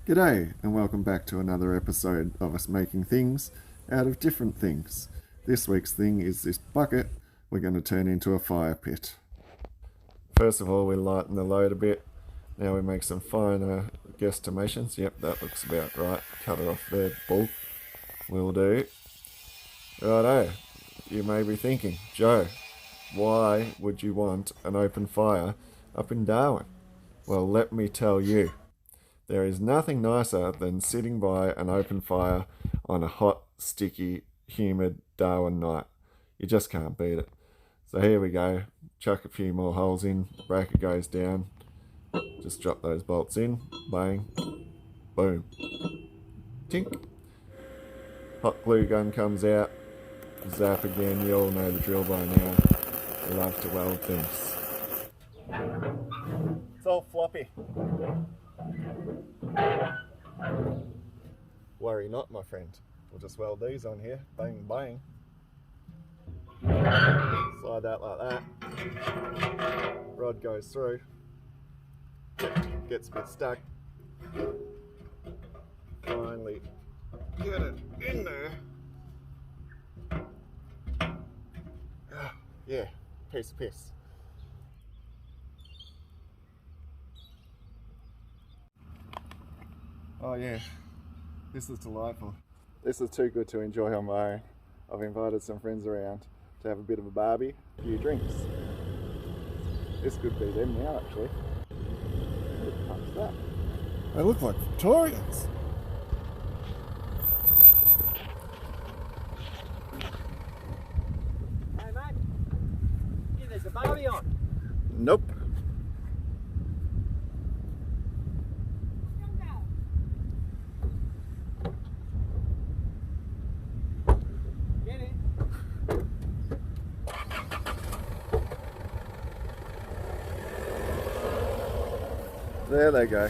G'day and welcome back to another episode of us making things out of different things. This week's thing is this bucket we're going to turn into a fire pit. First of all, we lighten the load a bit. Now we make some finer guesstimations. Yep, that looks about right. Cut it off there, bull. Will do. Righto, you may be thinking, Joe, why would you want an open fire up in Darwin? Well, let me tell you. There is nothing nicer than sitting by an open fire on a hot, sticky, humid Darwin night. You just can't beat it. So here we go. Chuck a few more holes in. Bracket goes down. Just drop those bolts in. Bang. Boom. Tink. Hot glue gun comes out. Zap again. You all know the drill by now. We love to weld things. It's all floppy. Worry not, my friend. We'll just weld these on here. Bang, bang. Slide that like that. Rod goes through. Gets a bit stuck. Finally get it in there. Yeah, piece of piss. Oh yeah, this is delightful. This is too good to enjoy on my own. I've invited some friends around to have a bit of a barbie, a few drinks. This could be them now actually. Who the fuck's that? They look like Victorians. Hey mate, yeah, there's a barbie on. Nope. Get it? There they go.